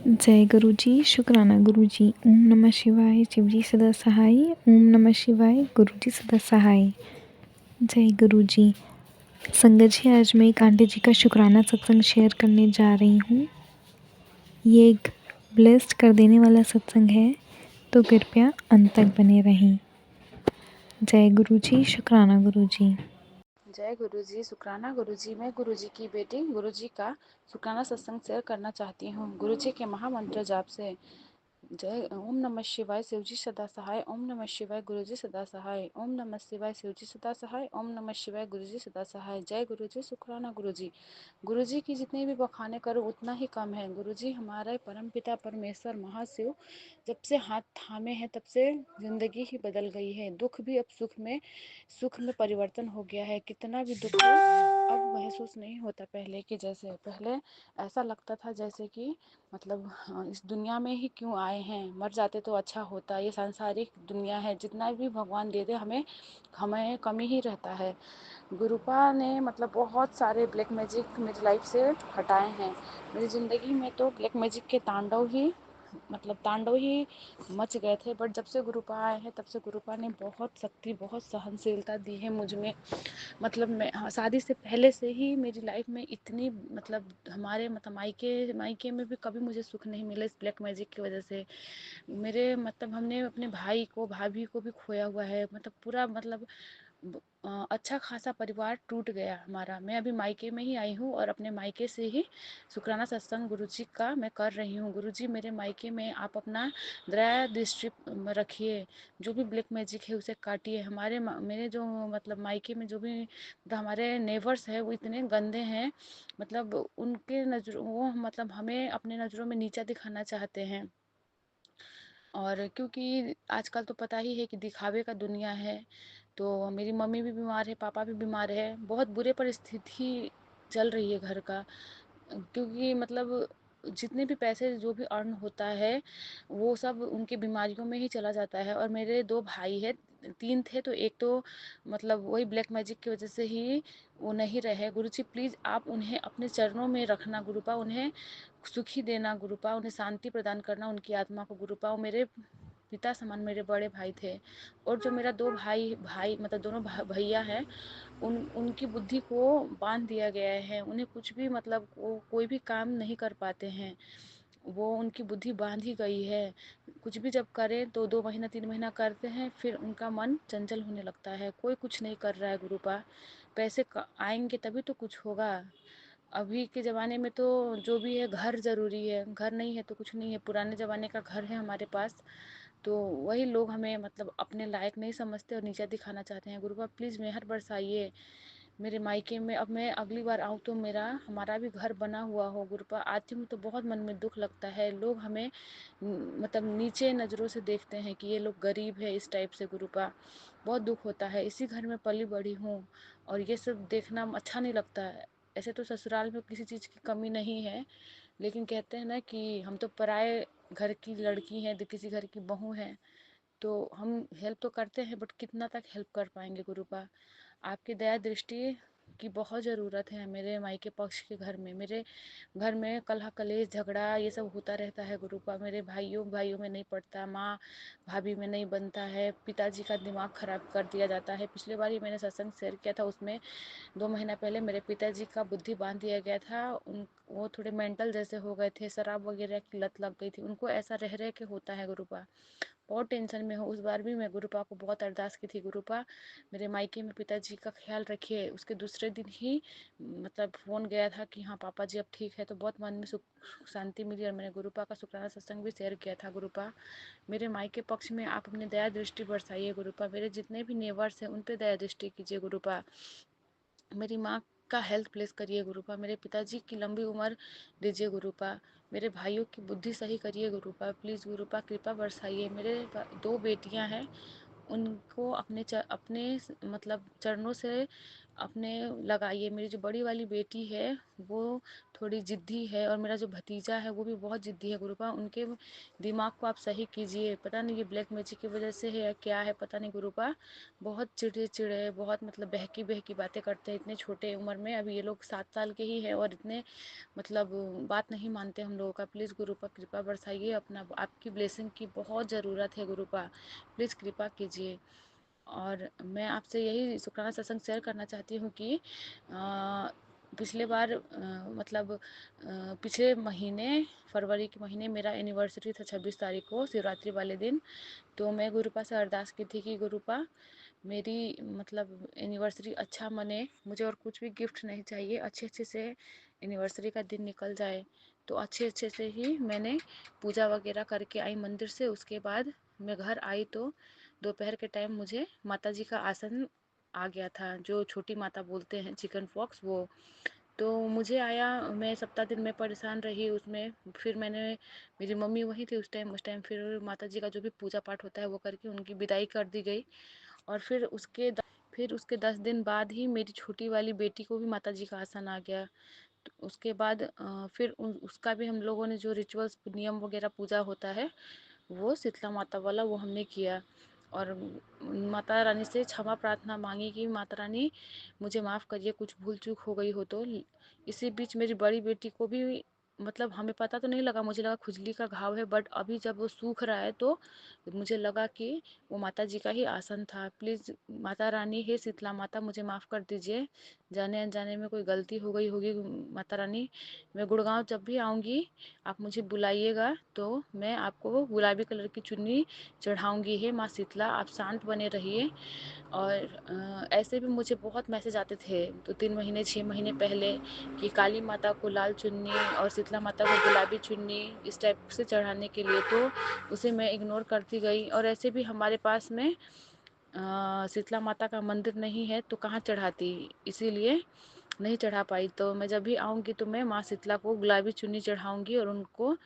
जय गुरु जी, शुक्राना गुरु जी। ओम नमः शिवाय, शिव जी सदा सहाय। ओम नमः शिवाय, गुरु जी सदा सहाय। जय गुरु जी। संगत जी, आज मैं एक आंटी जी का शुक्राना सत्संग शेयर करने जा रही हूँ। ये एक ब्लेस्ड कर देने वाला सत्संग है, तो कृपया अंत तक बने रहें। जय गुरु जी, शुक्राना गुरु जी। जय गुरु जी, शुक्राना गुरु जी। मैं गुरु जी की बेटी गुरु जी का शुक्राना सत्संग शेयर करना चाहती हूँ गुरु जी के महामंत्र जाप से। जय ओम नमः शिवाय, शिव जी सदा सहाय। ओम नमः शिवाय, गुरु जी सदा सहाय। ओम नमः शिवाय, शिव जी सदा सहाय। ओम नमः शिवाय, गुरु जी सदा सहाय। जय गुरु जी, शुक्राना गुरु जी। गुरु जी की जितने भी बखाने करो उतना ही कम है। गुरु जी हमारे परम पिता परमेश्वर महाशिव जब से हाथ थामे हैं तब से जिंदगी ही बदल गई है। दुख भी अब सुख में परिवर्तन हो गया है। कितना भी दुख हो अब महसूस नहीं होता पहले के जैसे। पहले ऐसा लगता था जैसे कि मतलब इस दुनिया में ही क्यों आए हैं, मर जाते तो अच्छा होता। ये सांसारिक दुनिया है, जितना भी भगवान दे दे हमें हमें कमी ही रहता है। गुरुपा ने मतलब बहुत सारे ब्लैक मैजिक मेरी लाइफ से हटाए हैं। मेरी ज़िंदगी में तो ब्लैक मैजिक के तांडव ही मच गए थे। बट जब से गुरुपा आए हैं तब से गुरुपा ने बहुत शक्ति, बहुत सहनशीलता दी है मुझ में। मतलब मैं शादी से पहले से ही मेरी लाइफ में इतनी मतलब हमारे मतलब मायके मायके में भी कभी मुझे सुख नहीं मिला इस ब्लैक मैजिक की वजह से। मेरे मतलब हमने अपने भाई को भाभी को भी खोया हुआ है। मतलब पूरा मतलब अच्छा खासा परिवार टूट गया हमारा। मैं अभी मायके में ही आई हूँ और अपने मायके से ही शुक्राना सत्संग गुरुजी का मैं कर रही हूँ। गुरुजी मेरे मायके में आप अपना दया दृष्टि रखिए, जो भी ब्लैक मैजिक है उसे काटिए। मेरे जो मतलब मायके में जो भी हमारे नेबर्स है वो इतने गंदे हैं। मतलब उनके नजरों वो मतलब हमें अपने नज़रों में नीचा दिखाना चाहते हैं। और क्योंकि आजकल तो पता ही है कि दिखावे का दुनिया है, तो मेरी मम्मी भी बीमार है, पापा भी बीमार है। बहुत बुरे परिस्थिति चल रही है घर का। क्योंकि मतलब जितने भी पैसे जो भी अर्न होता है वो सब उनकी बीमारियों में ही चला जाता है। और मेरे 2 भाई हैं, 3 थे तो एक तो मतलब वही ब्लैक मैजिक की वजह से ही वो नहीं रहे। गुरुजी प्लीज़ आप उन्हें अपने चरणों में रखना गुरुपा, उन्हें सुखी देना गुरुपा, उन्हें शांति प्रदान करना उनकी आत्मा को गुरुपा। वो मेरे पिता समान मेरे बड़े भाई थे। और जो मेरा 2 भाई भाई मतलब दोनों भैया हैं, उनकी बुद्धि को बांध दिया गया है। उन्हें कुछ भी मतलब वो कोई भी काम नहीं कर पाते हैं। वो उनकी बुद्धि बांध ही गई है। कुछ भी जब करें तो 2 महीना 3 महीना करते हैं, फिर उनका मन चंचल होने लगता है। कोई कुछ नहीं कर रहा है गुरुपा। पैसे आएंगे तभी तो कुछ होगा। अभी के ज़माने में तो जो भी है घर ज़रूरी है, घर नहीं है तो कुछ नहीं है। पुराने ज़माने का घर है हमारे पास, तो वही लोग हमें मतलब अपने लायक नहीं समझते और नीचा दिखाना चाहते हैं। गुरुपा प्लीज़ मेहर बरसाइए मेरे मायके में। अब मैं अगली बार आऊँ तो हमारा भी घर बना हुआ हो गुरुपा। आती हूँ तो बहुत मन में दुख लगता है। लोग हमें मतलब नीचे नज़रों से देखते हैं कि ये लोग गरीब है, इस टाइप से गुरुपा। बहुत दुख होता है। इसी घर में पली बड़ी हूँ और ये सब देखना अच्छा नहीं लगता है। ऐसे तो ससुराल में किसी चीज़ की कमी नहीं है, लेकिन कहते हैं ना कि हम तो पराए घर की लड़की हैं, किसी घर की बहू हैं, तो हम हेल्प तो करते हैं बट कितना तक हेल्प कर पाएंगे गुरुपा। आपकी दया दृष्टि की बहुत ज़रूरत है मेरे मायके पक्ष के घर में। मेरे घर में कलह कलेश झगड़ा ये सब होता रहता है गुरुपा। मेरे भाइयों भाइयों में नहीं पड़ता, माँ भाभी में नहीं बनता है, पिताजी का दिमाग खराब कर दिया जाता है। पिछले बार ही मैंने सत्संग शेयर किया था, उसमें 2 महीना पहले मेरे पिताजी का बुद्धि बांध दिया गया था। वो थोड़े मेंटल जैसे हो गए थे, शराब वगैरह की लत लग गई थी उनको। ऐसा रह रह के होता है गुरुपा। बहुत टेंशन में हूँ। उस बार भी मैं गुरुपा को बहुत अरदास की थी, गुरुपा मेरे मायके में पिताजी का ख्याल रखिए। उसके दूसरे दिन ही मतलब फ़ोन गया था कि हाँ पापा जी अब ठीक है, तो बहुत मन में सुख शांति मिली। और मैंने गुरुपा का शुक्राना सत्संग भी शेयर किया था। गुरुपा मेरे मायके पक्ष में आप अपनी दया दृष्टि बरसाइए गुरुपा। मेरे जितने भी नेबर्स हैं उन पे दया दृष्टि कीजिए गुरुपा। मेरी माँ का हेल्थ प्लेस करिए गुरुपा। मेरे पिताजी की लंबी उम्र दीजिए गुरुपा। मेरे भाइयों की बुद्धि सही करिए गुरुपा। प्लीज़ गुरुपा कृपा बरसाइए। मेरे 2 बेटियां हैं, उनको अपने मतलब चरणों से अपने लगाइए। मेरी जो बड़ी वाली बेटी है वो थोड़ी ज़िद्दी है, और मेरा जो भतीजा है वो भी बहुत ज़िद्दी है गुरुपा। उनके दिमाग को आप सही कीजिए। पता नहीं ये ब्लैक मैजिक की वजह से है या क्या है, पता नहीं गुरुपा। बहुत चिड़े बहुत मतलब बहकी बहकी बातें करते हैं इतने छोटे उम्र में। अभी ये लोग 7 साल के ही है और इतने मतलब बात नहीं मानते हम लोगों का। प्लीज़ गुरुपा कृपा बरसाइए अपना, आपकी ब्लेसिंग की बहुत ज़रूरत है गुरुपा, प्लीज़ कृपा कीजिए। और मैं आपसे यही शुक्राना सत्संग शेयर करना चाहती हूँ कि पिछले बार मतलब पिछले महीने फरवरी के महीने मेरा एनिवर्सरी था 26 तारीख को, शिवरात्रि वाले दिन। तो मैं गुरुपा से अरदास की थी कि गुरुपा मेरी मतलब एनिवर्सरी अच्छा मने, मुझे और कुछ भी गिफ्ट नहीं चाहिए, अच्छे अच्छे से एनिवर्सरी का दिन निकल जाए। तो अच्छे अच्छे से ही मैंने पूजा वगैरह करके आई मंदिर से। उसके बाद मैं घर आई तो दोपहर के टाइम मुझे माता जी का आसन आ गया था, जो छोटी माता बोलते हैं चिकन पॉक्स वो। तो मुझे आया, मैं सप्ताह दिन में परेशान रही उसमें। फिर मैंने, मेरी मम्मी वही थी उस टाइम फिर माता जी का जो भी पूजा पाठ होता है वो करके उनकी विदाई कर दी गई। और फिर उसके 10 दिन बाद ही मेरी छोटी वाली बेटी को भी माता जी का आसन आ गया। तो उसके बाद फिर उसका भी हम लोगों ने जो रिचुअल्स नियम वगैरह पूजा होता है वो शीतला माता वाला वो हमने किया। और माता रानी से क्षमा प्रार्थना मांगी कि माता रानी मुझे माफ़ करिए, कुछ भूल चूक हो गई हो तो। इसी बीच मेरी बड़ी बेटी को भी मतलब हमें पता तो नहीं लगा, मुझे लगा खुजली का घाव है, बट अभी जब वो सूख रहा है तो मुझे लगा कि वो माता जी का ही आसन था। प्लीज़ माता रानी, हे शीतला माता, मुझे माफ़ कर दीजिए, जाने अनजाने में कोई गलती हो गई होगी। माता रानी, मैं गुड़गांव जब भी आऊँगी आप मुझे बुलाइएगा तो मैं आपको गुलाबी कलर की चुन्नी चढ़ाऊँगी। हे माँ शीतला, आप शांत बने रहिए। और ऐसे भी मुझे बहुत मैसेज आते थे 2-3 महीने 6 महीने पहले कि काली माता को लाल चुन्नी और शीतला माता को गुलाबी चुन्नी इस टाइप से चढ़ाने के लिए, तो उसे मैं इग्नोर करती गई। और ऐसे भी हमारे पास में शीतला माता का मंदिर नहीं है तो कहाँ चढ़ाती, इसीलिए नहीं चढ़ा पाई। तो मैं जब भी आऊँगी तो मैं माँ शीतला को गुलाबी चुन्नी चढ़ाऊँगी और उनको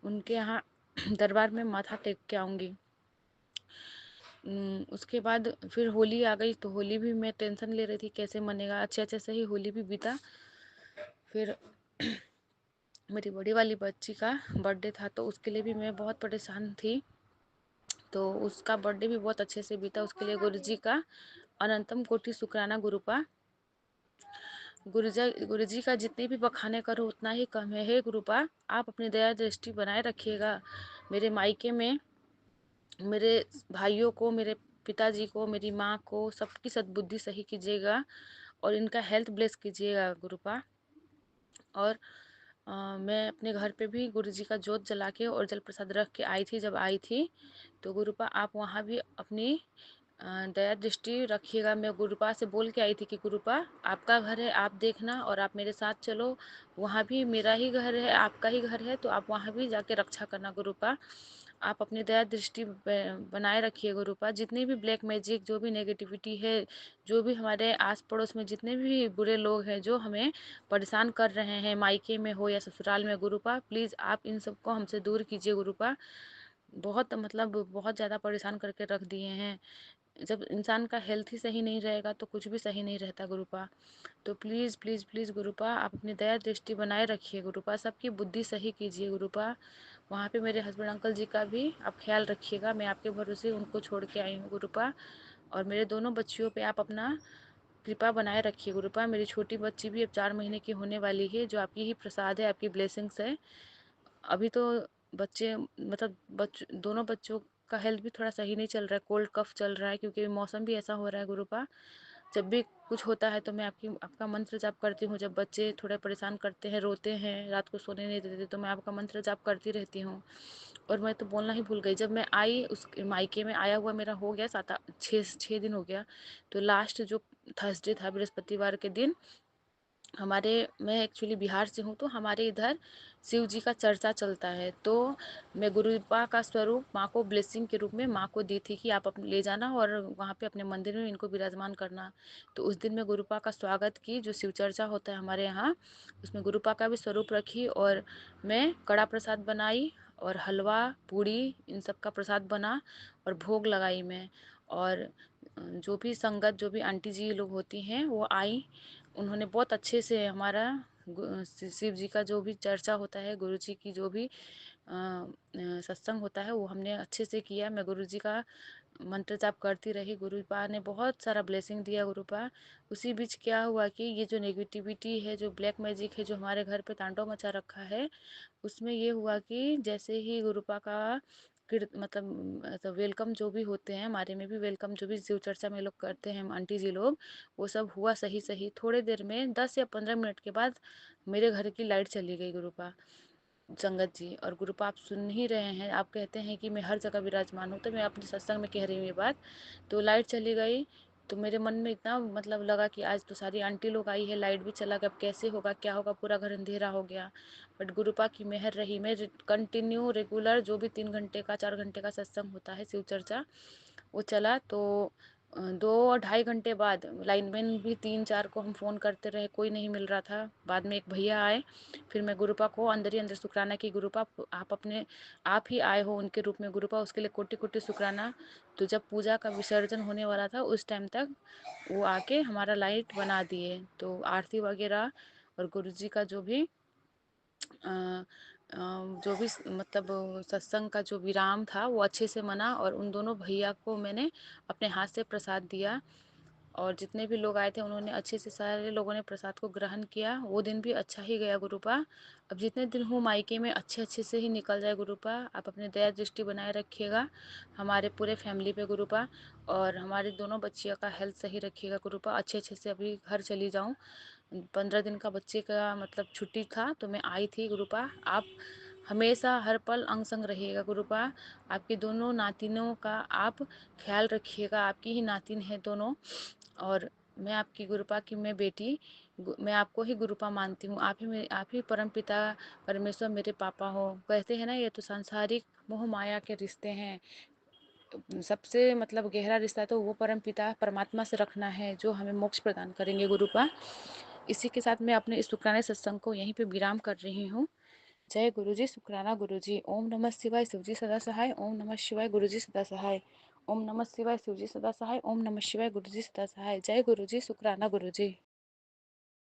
उनके यहाँ दरबार में माथा टेक के आऊँगी। उसके बाद फिर होली आ गई तो होली भी मैं टेंशन ले रही थी कैसे मनेगा। अच्छे अच्छे से ही होली भी बीता। फिर मेरी बड़ी वाली बच्ची का बर्थडे था तो उसके लिए भी मैं बहुत परेशान थी। तो उसका बर्थडे भी बहुत अच्छे से बीता। उसके लिए गुरु जी का अनंतम कोटि शुक्राना गुरुपा। गुरु जी का जितने भी बखाने करो उतना ही कम है। हे गुरुपा, आप अपनी दया दृष्टि बनाए रखिएगा। मेरे मायके में मेरे भाइयों को, मेरे पिताजी को, मेरी माँ को, सबकी सद्बुद्धि सही कीजिएगा और इनका हेल्थ ब्लेस कीजिएगा गुरुपा। और मैं अपने घर पे भी गुरु जी का जोत जला के और जल प्रसाद रख के आई थी। जब आई थी तो गुरुपा आप वहाँ भी अपनी दया दृष्टि रखिएगा। मैं गुरुपा से बोल के आई थी कि गुरुपा आपका घर है, आप देखना और आप मेरे साथ चलो। वहाँ भी मेरा ही घर है, आपका ही घर है, तो आप वहाँ भी जाके रक्षा करना गुरुपा। आप अपनी दया दृष्टि बनाए रखिए गुरुपा। जितनी भी ब्लैक मैजिक, जो भी नेगेटिविटी है, जो भी हमारे आस पड़ोस में जितने भी बुरे लोग हैं जो हमें परेशान कर रहे हैं, मायके में हो या ससुराल में, गुरुपा प्लीज़ आप इन सबको हमसे दूर कीजिए गुरुपा। बहुत मतलब बहुत ज़्यादा परेशान करके रख दिए हैं। जब इंसान का हेल्थ ही सही नहीं रहेगा तो कुछ भी सही नहीं रहता गुरुपा। तो प्लीज़ प्लीज़ प्लीज़ गुरुपा आप अपनी दया दृष्टि बनाए रखिए गुरुपा। सबकी बुद्धि सही कीजिए गुरुपा। वहाँ पे मेरे हस्बैंड अंकल जी का भी आप ख्याल रखिएगा। मैं आपके भरोसे उनको छोड़ के आई हूँ गुरुपा। और मेरे दोनों बच्चियों पे आप अपना कृपा बनाए रखिए गुरुपा। मेरी छोटी बच्ची भी अब 4 महीने की होने वाली है, जो आपकी ही प्रसाद है, आपकी ब्लेसिंग्स है। अभी तो बच्चे मतलब दोनों बच्चों का हेल्थ भी थोड़ा सही नहीं चल रहा है, कोल्ड कफ चल रहा है क्योंकि मौसम भी ऐसा हो रहा है गुरुपा। जब भी कुछ होता है तो मैं आपका मंत्र जाप करती हूँ। जब बच्चे थोड़ा परेशान करते हैं, रोते हैं, रात को सोने नहीं देते, तो मैं आपका मंत्र जाप करती रहती हूँ। और मैं तो बोलना ही भूल गई, जब मैं आई उस मायके में आया हुआ मेरा हो गया 6 दिन हो गया। तो लास्ट जो थर्सडे था बृहस्पतिवार के दिन, हमारे मैं एक्चुअली बिहार से हूँ तो हमारे इधर शिव जी का चर्चा चलता है। तो मैं गुरुपा का स्वरूप माँ को ब्लेसिंग के रूप में माँ को दी थी कि आप अपने ले जाना और वहाँ पे अपने मंदिर में इनको विराजमान करना। तो उस दिन मैं गुरुपा का स्वागत की, जो शिव चर्चा होता है हमारे यहाँ, उसमें गुरुपा का भी स्वरूप रखी और मैं कड़ा प्रसाद बनाई और हलवा पूड़ी इन सब का प्रसाद बना और भोग लगाई मैं। और जो भी संगत, जो भी आंटी जी लोग होती हैं वो आई, उन्होंने बहुत अच्छे से हमारा शिव जी का जो भी चर्चा होता है, गुरु जी की जो भी सत्संग होता है वो हमने अच्छे से किया। मैं गुरु जी का मंत्र जाप करती रही, गुरुपा ने बहुत सारा ब्लेसिंग दिया गुरुपा। उसी बीच क्या हुआ कि ये जो नेगेटिविटी है, जो ब्लैक मैजिक है, जो हमारे घर पे तांडव मचा रखा है, उसमें ये हुआ कि जैसे ही गुरुपा का मतलब वेलकम जो भी होते हैं, हमारे में भी वेलकम जो भी शिव चर्चा में लोग करते हैं आंटी जी लोग, वो सब हुआ सही सही। थोड़े देर में 10 या 15 मिनट के बाद मेरे घर की लाइट चली गई गुरुपा, संगत जी। और गुरुपा आप सुन ही रहे हैं, आप कहते हैं कि मैं हर जगह विराजमान हूँ, तो मैं अपने सत्संग में कह रही हूँ ये बात। तो लाइट चली गई, तो मेरे मन में इतना मतलब लगा कि आज तो सारी आंटी लोग आई है, लाइट भी चला गया, अब कैसे होगा, क्या होगा, पूरा घर अंधेरा हो गया। बट गुरुपा की मेहर रही, मैं कंटिन्यू रेगुलर जो भी 3 घंटे का 4 घंटे का सत्संग होता है शिव चर्चा, वो चला। तो 2 और ढाई घंटे बाद लाइनमैन भी 3-4 को हम फ़ोन करते रहे, कोई नहीं मिल रहा था। बाद में एक भैया आए, फिर मैं गुरुपा को अंदर ही अंदर शुक्राना की, गुरुपा आप अपने आप ही आए हो उनके रूप में, गुरुपा उसके लिए कोटि कोटि शुक्राना। तो जब पूजा का विसर्जन होने वाला था उस टाइम तक वो आके हमारा लाइट बना दिए। तो आरती वगैरह और गुरु जी का जो भी जो भी मतलब सत्संग का जो विराम था वो अच्छे से मना, और उन दोनों भैया को मैंने अपने हाथ से प्रसाद दिया। और जितने भी लोग आए थे उन्होंने अच्छे से, सारे लोगों ने प्रसाद को ग्रहण किया। वो दिन भी अच्छा ही गया गुरुपा। अब जितने दिन हूँ मायके में अच्छे अच्छे से ही निकल जाए गुरुपा। आप अपने दया दृष्टि बनाए रखिएगा हमारे पूरे फैमिली पे गुरुपा, और हमारी दोनों बच्चियों का हेल्थ सही रखिएगा गुरुपा। अच्छे अच्छे से अभी घर चली जाऊँ, 15 दिन का बच्चे का मतलब छुट्टी था तो मैं आई थी गुरुपा। आप हमेशा हर पल अंग संग रहिएगा गुरुपा। आपकी दोनों नातिनों का आप ख्याल रखिएगा, आपकी ही नातिन है दोनों। और मैं आपकी गुरुपा की मैं बेटी, मैं आपको ही गुरुपा मानती हूँ। आप ही परम पिता परमेश्वर मेरे पापा हो। कहते हैं ना, ये तो सांसारिक मोह माया के रिश्ते हैं, सबसे मतलब गहरा रिश्ता तो वो परम पिता परमात्मा से रखना है जो हमें मोक्ष प्रदान करेंगे गुरुपा। इसी के साथ मैं अपने इस शुक्राने सत्संग को यहीं पे विराम कर रही हूँ। जय गुरु जी, शुक्राना गुरु जी। ओम नमः शिवाय, शिवजी सदा सहाय। ओम नमः शिवाय, गुरु जी सदा सहाय। ओम नमः शिवाय, शिवजी सदा सहाय। ओम नमः शिवाय, गुरु जी सदा सहाय। जय गुरु जी, शुक्राना गुरु जी।